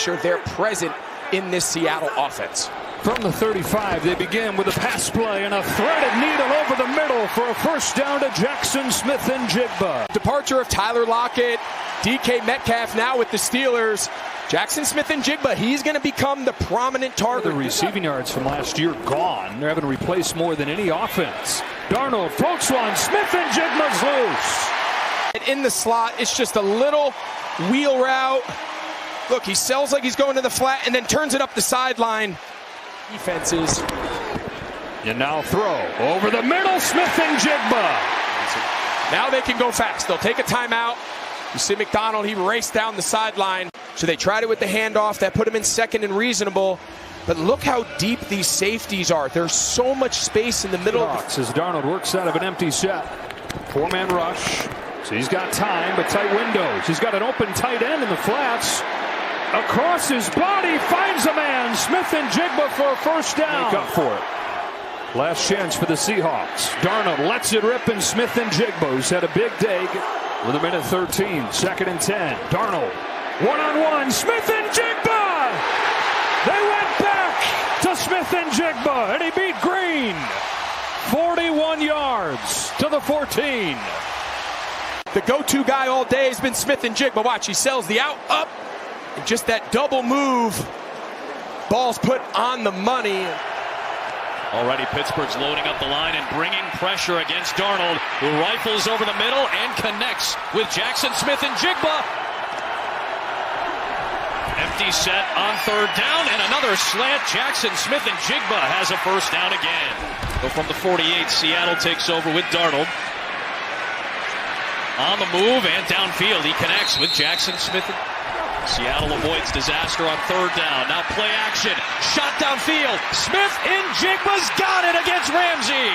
Sure, they're present in this Seattle offense. From the 35, they begin with a pass play and a threaded needle over the middle for a first down to Jaxon Smith-Njigba. Departure of Tyler Lockett, DK Metcalf now with the Steelers. Jaxon Smith-Njigba, he's going to become the prominent target. The receiving yards from last year gone. They're having to replace more than any offense. Darnold floats one. Smith-Njigba's loose. And in the slot, it's just a little wheel route. Look, he sells like he's going to the flat and then turns it up the sideline. Defenses. And now throw over the middle. Smith-Njigba. Now they can go fast. They'll take a timeout. You see McDonald, he raced down the sideline. So they tried it with the handoff. That put him in second and reasonable. But look how deep these safeties are. There's so much space in the middle. As Darnold works out of an empty set. Four-man rush. So he's got time, but tight windows. He's got an open tight end in the flats. Across his body, finds a man. Smith-Njigba for a first down. Make up for it. Last chance for the Seahawks. Darnold lets it rip, and Smith-Njigba, who's had a big day, with a minute 13, second and 10. Darnold, one-on-one, Smith-Njigba! They went back to Smith-Njigba, and he beat Green. 41 yards to the 14. The go-to guy all day has been Smith-Njigba. Watch, he sells the out, up, and just that double move. Ball's put on the money. Already Pittsburgh's loading up the line and bringing pressure against Darnold, who rifles over the middle and connects with Jaxon Smith-Njigba. Empty set on third down and another slant. Jaxon Smith-Njigba has a first down again. So from the 48, Seattle takes over with Darnold. On the move and downfield, he connects with Jaxon Smith. Seattle avoids disaster on third down. Now play action. Shot downfield. Smith-Njigba's got it against Ramsey.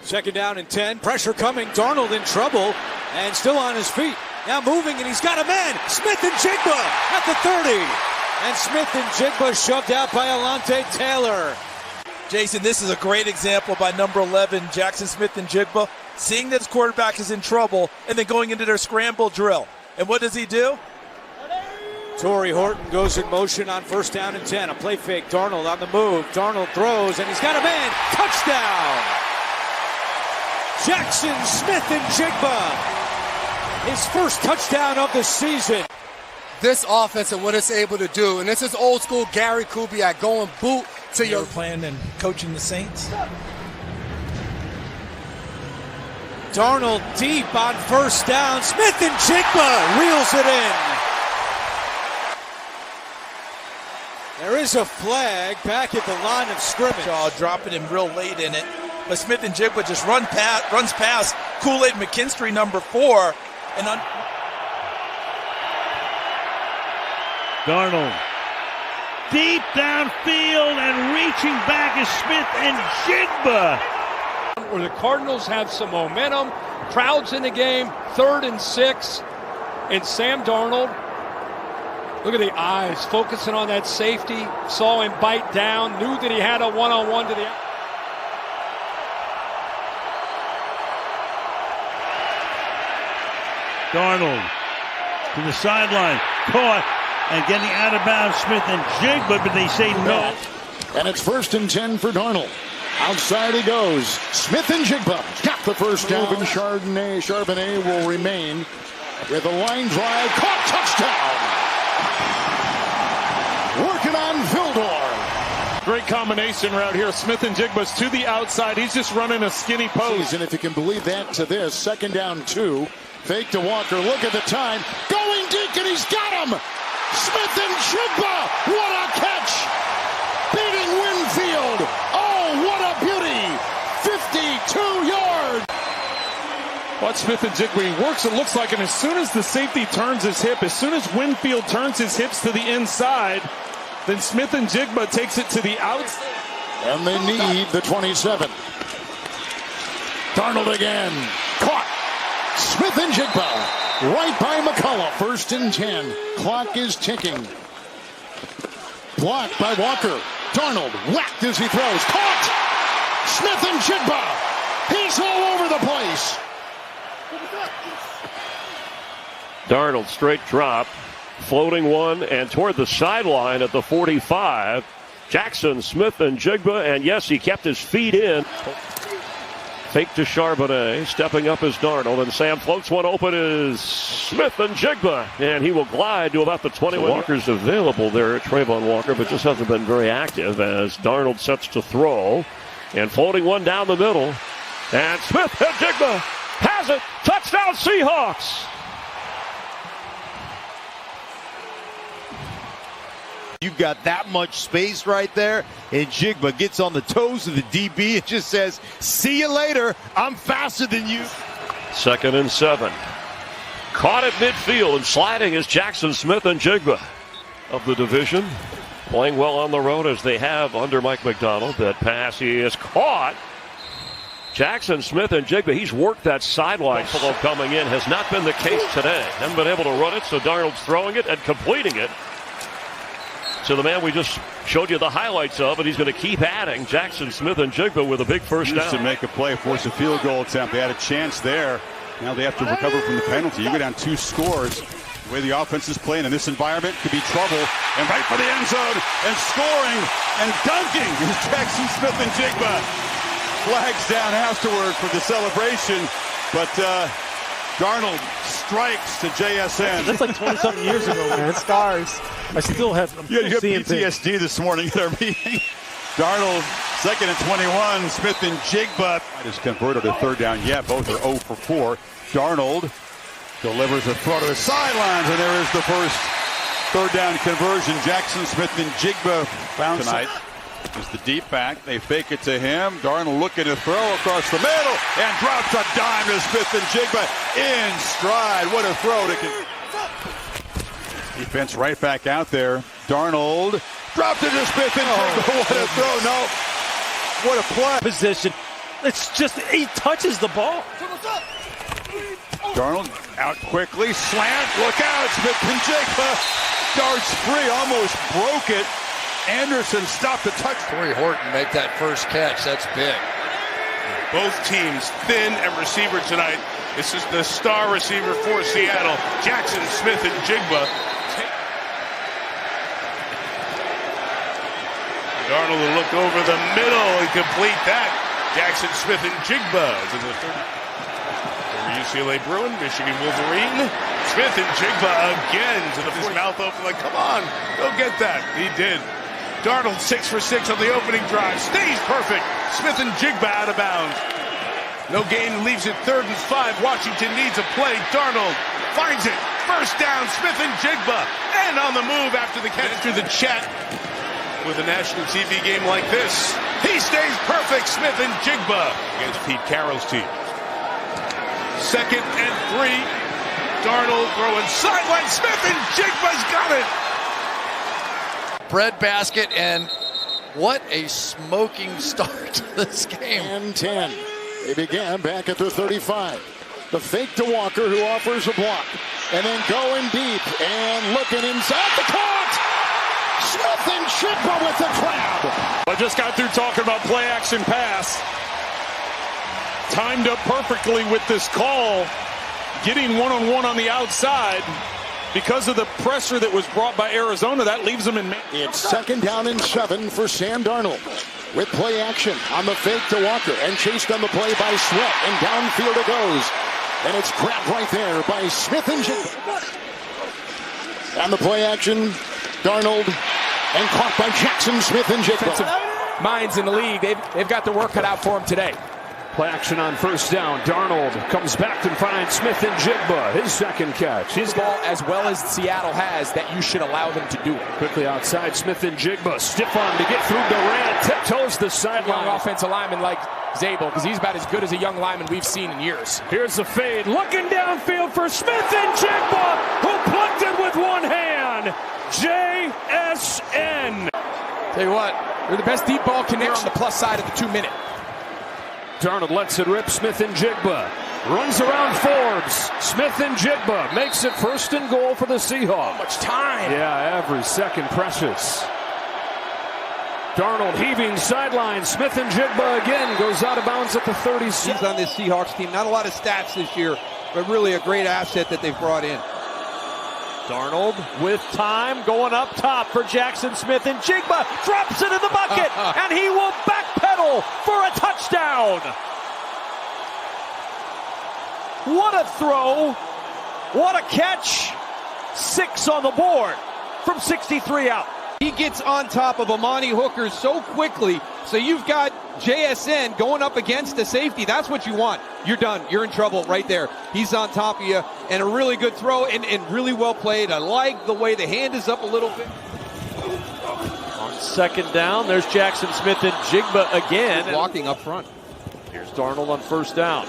Second down and 10. Pressure coming. Darnold in trouble and still on his feet. Now moving, and he's got a man. Smith-Njigba at the 30. And Smith-Njigba shoved out by Alontae Taylor. Jason, this is a great example by number 11, Jaxon Smith-Njigba, seeing that his quarterback is in trouble and then going into their scramble drill. And what does he do? Torrey Horton goes in motion on first down and 10. A play fake. Darnold on the move. Darnold throws, and he's got a man. Touchdown! Jaxon Smith-Njigba. His first touchdown of the season. This offense and what it's able to do, and this is old school Gary Kubiak going boot to your playing and coaching the Saints. Darnold deep on first down. Smith-Njigba reels it in. There is a flag back at the line of scrimmage. Dropping him real late in it. But Smith-Njigba just runs past Kool-Aid McKinstry, number 4. And Darnold deep downfield and reaching back is Smith-Njigba. Where the Cardinals have some momentum, crowds in the game, 3rd and 6, and Sam Darnold, look at the eyes, focusing on that safety, saw him bite down, knew that he had a one-on-one to the out. Darnold to the sideline, caught and getting out of bounds. Smith-Njigba, but they say no. And it's 1st and 10 for Darnold. Outside he goes. Smith-Njigba got the first down. And Charbonnet will remain with a line drive. Caught, touchdown. Working on Vildor. Great combination right here. Smith-Njigba's to the outside. He's just running a skinny post. And if you can believe that, to this, 2nd down 2. Fake to Walker. Look at the time. Going deep, and he's got him. Smith-Njigba. What a catch. Beating Winfield. Oh, what a beauty. 52 yards. Watch Smith-Njigba. He works, it looks like, and as soon as the safety turns his hip, as soon as Winfield turns his hips to the inside, then Smith-Njigba takes it to the outside. And they need the 27. Darnold again. Caught. Smith-Njigba right by McCullough. 1st and 10. Clock is ticking. Blocked by Walker. Darnold whacked as he throws. Caught! Smith-Njigba. He's all over the place. Darnold straight drop, floating one, and toward the sideline at the 45. Jaxon Smith-Njigba, and yes, he kept his feet in. Fake to Charbonnet, stepping up is Darnold, and Sam floats one open is Smith-Njigba, and he will glide to about the 21. Walker's available there, Trayvon Walker, but just hasn't been very active as Darnold sets to throw, and floating one down the middle, and Smith-Njigba has it, touchdown Seahawks! You've got that much space right there, and Njigba gets on the toes of the DB and just says, see you later, I'm faster than you. 2nd and 7. Caught at midfield and sliding is Jaxon Smith-Njigba of the division. Playing well on the road as they have under Mike Macdonald. That pass he is caught. Jaxon Smith-Njigba, he's worked that sideline flow coming in. Has not been the case today. Haven't been able to run it, so Darnold's throwing it and completing it. So the man we just showed you the highlights of, and he's going to keep adding. Jaxon Smith-Njigba with a big first down. To make a play, force a field goal attempt. They had a chance there. Now they have to recover from the penalty. You go down 2 scores. The way the offense is playing in this environment could be trouble. And right for the end zone, and scoring, and dunking is Jaxon Smith-Njigba. Flags down afterward for the celebration, but Darnold strikes to JSN. That's like 20-something years ago, man. Scars. I still have them. You got PTSD this morning at our meeting. Darnold, 2nd and 21. Smith-Njigba has converted a 3rd down yet. Both are 0 for 4. Darnold delivers a throw to the sidelines, and there is the first 3rd down conversion. Jaxon Smith-Njigba found tonight. Is the deep back. They fake it to him. Darnold looking to throw across the middle and drops a dime to Smith-Njigba in stride. What a throw to defense right back out there. Darnold dropped it to Smith-Njigba. What a throw. No. What a play. Position. It's just, he touches the ball. Darnold out quickly. Slant. Look out. Smith-Njigba darts free. Almost broke it. Anderson stopped the touch. Corey Horton make that first catch. That's big. Both teams thin at receiver tonight. This is the star receiver for Seattle, Jaxon Smith-Njigba. Darnold will look over the middle and complete that. Jaxon Smith-Njigba is in the 30. Over UCLA Bruin, Michigan Wolverine. Smith-Njigba again to the his mouth open like, come on, go get that. He did. Darnold 6 for 6 on the opening drive. Stays perfect. Smith-Njigba out of bounds. No gain, leaves it 3rd and 5. Washington needs a play. Darnold finds it. First down, Smith-Njigba. And on the move after the catch. Through the chat with a national TV game like this. He stays perfect. Smith-Njigba against Pete Carroll's team. 2nd and 3. Darnold throwing sideline. Smith-Njigba's got it. Breadbasket, and what a smoking start to this game. And 10. They began back at the 35. The fake to Walker, who offers a block. And then going deep and looking inside the court. Smith-Njigba with the crowd. I just got through talking about play action pass. Timed up perfectly with this call. Getting one-on-one on the outside. Because of the pressure that was brought by Arizona, that leaves them in. It's 2nd down and 7 for Sam Darnold. With play action on the fake to Walker and chased on the play by Sweat, and downfield it goes. And it's grabbed right there by Smith-Njigba. And the play action, Darnold, and caught by Jaxon Smith-Njigba. Minds in the league, they've got their work cut out for them today. Play action on 1st down. Darnold comes back and finds Smith-Njigba, his 2nd catch. His ball as well as Seattle has, that you should allow them to do it. Quickly outside, Smith-Njigba, stiff arm to get through Durant, tiptoes the sideline. Young offensive lineman like Zabel, because he's about as good as a young lineman we've seen in years. Here's the fade, looking downfield for Smith-Njigba, who plucked it with one hand. JSN. Tell you what, they're the best deep ball connection on the plus side of the 2-minute. Darnold lets it rip. Smith-Njigba runs around Forbes. Smith-Njigba makes it 1st and goal for the Seahawks. Much time. Yeah, every second precious. Darnold heaving sideline. Smith-Njigba again goes out of bounds at the 36. He's on this Seahawks team. Not a lot of stats this year, but really a great asset that they've brought in. Darnold with time, going up top for Jaxon Smith-Njigba, drops it in the bucket, and he will backpedal for a touchdown. What a throw, what a catch, 6 on the board from 63 out. He gets on top of Amani Hooker so quickly, so you've got JSN going up against the safety. That's what you want. You're done. You're in trouble right there. He's on top of you, and a really good throw, and really well played. I like the way the hand is up a little bit. On second down, there's Jaxon Smith-Njigba again. He's walking up front. Here's Darnold on first down.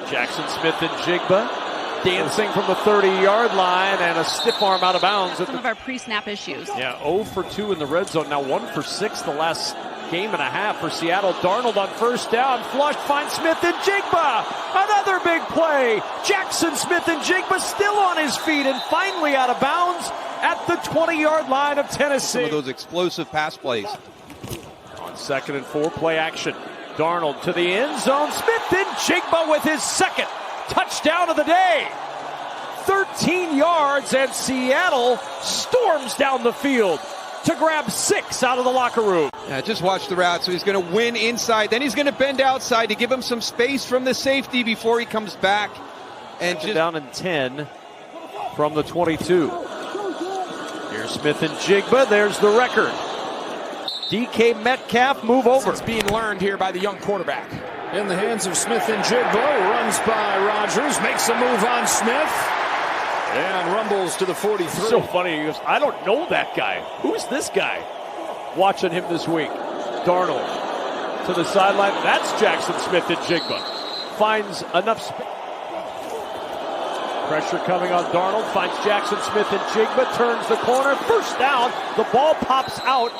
Jaxon Smith-Njigba dancing from the 30-yard line, and a stiff arm out of bounds. Some of our pre-snap issues. Yeah, 0 for 2 in the red zone. Now 1 for 6 the last game and a half for Seattle. Darnold on first down, flushed, finds Smith-Njigba. Another big play. Jaxon Smith-Njigba still on his feet and finally out of bounds at the 20-yard line of Tennessee. Some of those explosive pass plays. On 2nd and 4, play action. Darnold to the end zone. Smith-Njigba with his second touchdown of the day. 13 yards, and Seattle storms down the field to grab 6 out of the locker room. Yeah, just watch the route. So he's going to win inside. Then he's going to bend outside to give him some space from the safety before he comes back. And just down in 10 from the 22. Here's Smith-Njigba. There's the record. DK Metcalf, move over. It's being learned here by the young quarterback. In the hands of Smith-Njigba, runs by Rodgers, makes a move on Smith, and rumbles to the 43. So funny, he goes, I don't know that guy. Who's this guy? Watching him this week. Darnold to the sideline. That's Jaxon Smith-Njigba. Finds enough space. Pressure coming on Darnold, finds Jaxon Smith-Njigba, turns the corner, first down, the ball pops out.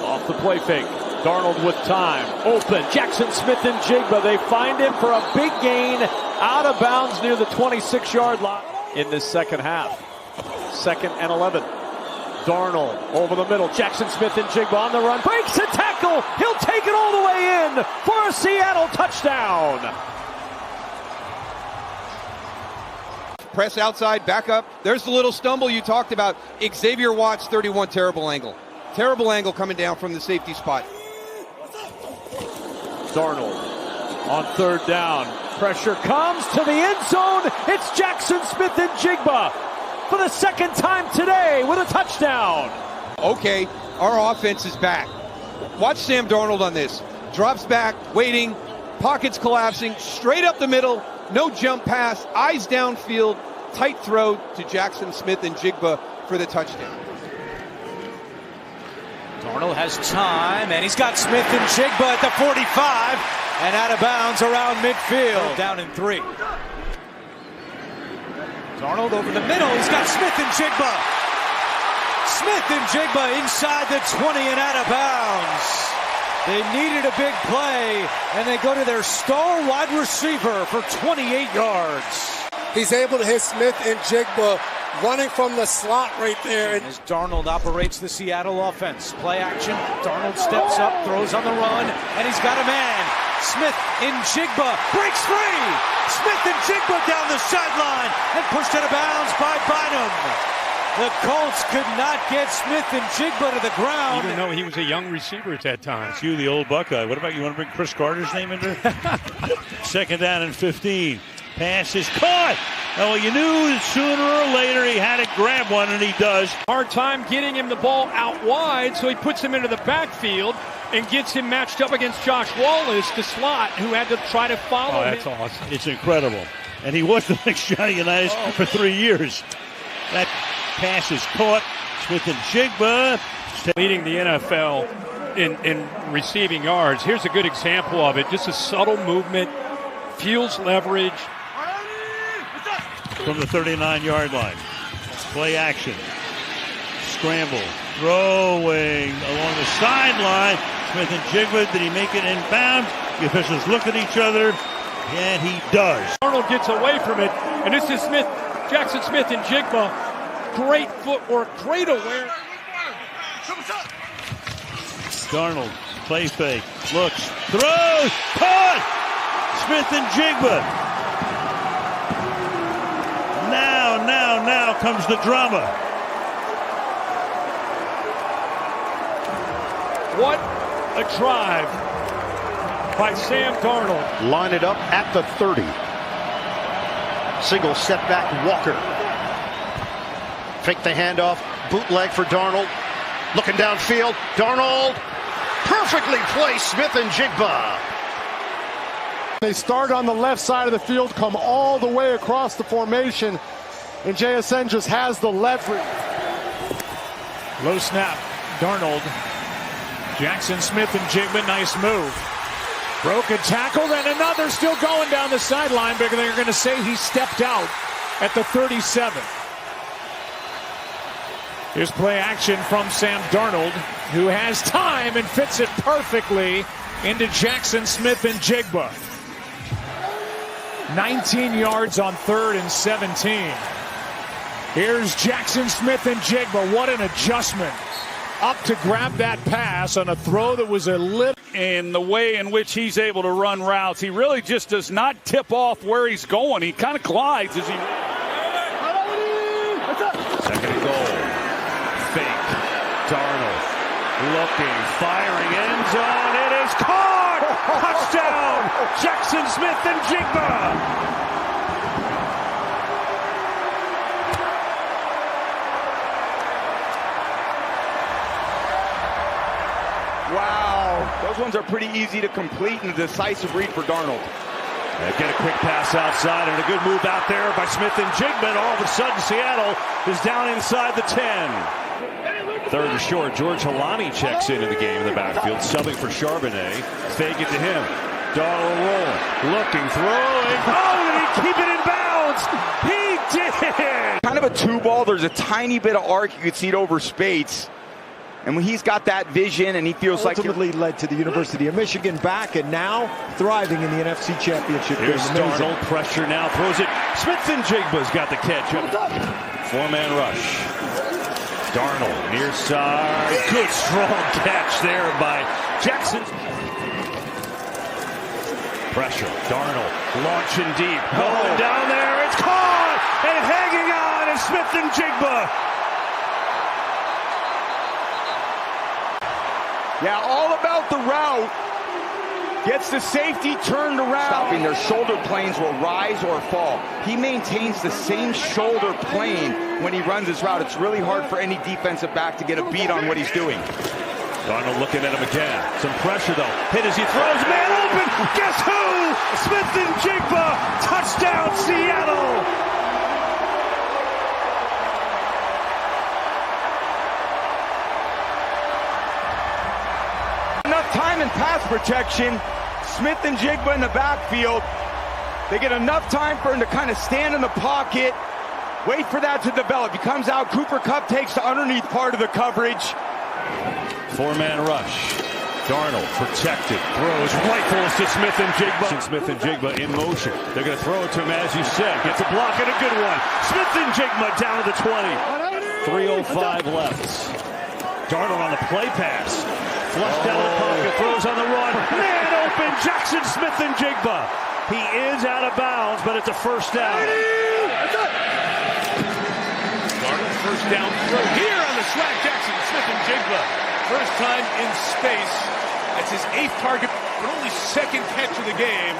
Off the play fake. Darnold with time. Open. Jaxon Smith-Njigba. They find him for a big gain out of bounds near the 26-yard line in this second half. 2nd and 11. Darnold over the middle. Jaxon Smith-Njigba on the run. Breaks a tackle. He'll take it all the way in for a Seattle touchdown. press outside, back up. There's the little stumble you talked about. Xavier Watts, 31, terrible angle. Terrible angle coming down from the safety spot. Darnold on third down. Pressure comes to the end zone. It's Jaxon Smith-Njigba for the second time today with a touchdown. Okay, our offense is back. Watch Sam Darnold on this. Drops back, waiting, pockets collapsing, straight up the middle, no jump pass, eyes downfield, tight throw to Jaxon Smith-Njigba for the touchdown. Darnold has time, and he's got Smith-Njigba at the 45, and out of bounds around midfield. Down in 3. Darnold over the middle, he's got Smith-Njigba. Smith-Njigba inside the 20 and out of bounds. They needed a big play, and they go to their star wide receiver for 28 yards. He's able to hit Smith-Njigba running from the slot right there. As Darnold operates the Seattle offense. Play action. Darnold steps up, throws on the run, and he's got a man. Smith-Njigba breaks free. Smith-Njigba down the sideline and pushed out of bounds by Bynum. The Colts could not get Smith-Njigba to the ground. Even though he was a young receiver at that time. It's you, the old Buckeye. What about you want to bring Chris Carter's name in there? Second down and 15. Pass is caught. Oh, well, you knew that sooner or later he had to grab one, and he does. Hard time getting him the ball out wide, so he puts him into the backfield and gets him matched up against Josh Wallace, the slot, who had to try to follow him. That's awesome. It's incredible. And he was the next Johnny Unitas for 3 years. That pass is caught. Smith-Njigba leading the NFL in receiving yards. Here's a good example of it. Just a subtle movement, fuels leverage. From the 39-yard line. Play action. Scramble. Throwing along the sideline. Smith-Njigba, did he make it in bounds? The officials look at each other, and he does. Arnold gets away from it, and this is Jaxon Smith-Njigba. Great footwork, great awareness. Darnold, play fake, looks, throws, caught! Smith-Njigba Now comes the drama. What a drive by Sam Darnold. Line it up at the 30. Single setback Walker. Fake the handoff. Bootleg for Darnold. Looking downfield. Darnold. Perfectly placed. Smith-Njigba. They start on the left side of the field, come all the way across the formation, and JSN just has the leverage. Low snap. Darnold. Jaxon Smith-Njigba, nice move. Broken tackle, and another still going down the sideline, but they're going to say he stepped out at the 37. Here's play action from Sam Darnold, who has time and fits it perfectly into Jaxon Smith-Njigba. 19 yards on 3rd and 17. Here's Jaxon Smith-Njigba. What an adjustment. Up to grab that pass on a throw that was a little. In the way in which he's able to run routes, he really just does not tip off where he's going. He kind of glides as he. Second and goal. Fake. Darnold looking, firing, end zone. It is caught. Touchdown. Jaxon Smith-Njigba. Wow, those ones are pretty easy to complete and a decisive read for Darnold. They get a quick pass outside and a good move out there by Smith-Njigba. And all of a sudden, Seattle is down inside the 10. Third and short. George Halani checks into the game in the backfield, subbing for Charbonnet. Fake it to him. Darnold rolling, looking, throwing. Oh, did he keep it in bounds? He did. Kind of a two ball. There's a tiny bit of arc. You could see it over Spates. And when he's got that vision and he feels ultimately led to the University of Michigan back and now thriving in the NFC Championship game. Here's Darnold, pressure now, throws it. Smith-Njigba's got the catch. Four-man rush. Darnold, near side. Good strong catch there by Jaxon. Pressure. Darnold launching deep. Going down there. It's caught! And hanging on is Smith-Njigba. Yeah, all about the route. Gets the safety turned around. Stopping, their shoulder planes will rise or fall. He maintains the same shoulder plane when he runs his route. It's really hard for any defensive back to get a beat on what he's doing. Darnold looking at him again. Some pressure though. Hit as he throws. Man open. Guess who? Smith-Njigba. Touchdown Seattle. Time and pass protection. Smith-Njigba in the backfield. They get enough time for him to kind of stand in the pocket, wait for that to develop. He comes out. Cooper Kupp takes the underneath part of the coverage. Four-man rush. Darnold protected, throws, rifles to Smith-Njigba. Smith-Njigba in motion. They're going to throw it to him as you said. Gets a block and a good one. Smith-Njigba down to the 20. 3:05 left. Darnold on the play pass. Flushed out of the pocket, throws on the run. Man open, Jaxon Smith-Njigba. He is out of bounds, but it's a first down. Darnold first down throw here on the swag. Jaxon Smith-Njigba. First time in space. That's his 8th target, but only 2nd catch of the game.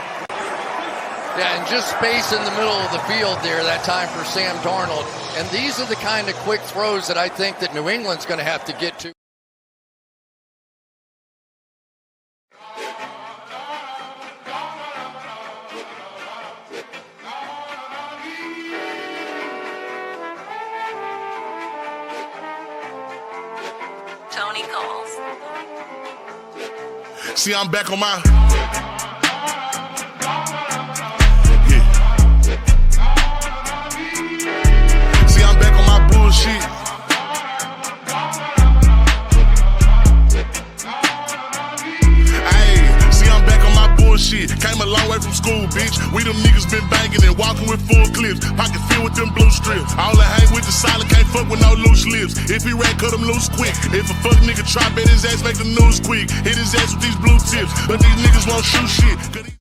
Yeah, and just space in the middle of the field there that time for Sam Darnold. And these are the kind of quick throws that I think that New England's going to have to get to. Tony calls. See, I'm back on my. See, I'm back on my bullshit. Ayy, see, I'm back on my bullshit. Came a long way from school, bitch. We them niggas been banging and walking with full clips. Pocket filled with them blue strips. All I hang with the solid, can't fuck with no loose lips. If he ran, cut him loose quick. If a fuck nigga try, bet his ass make the news quick. Hit his ass with these blue tips, but these niggas won't shoot shit.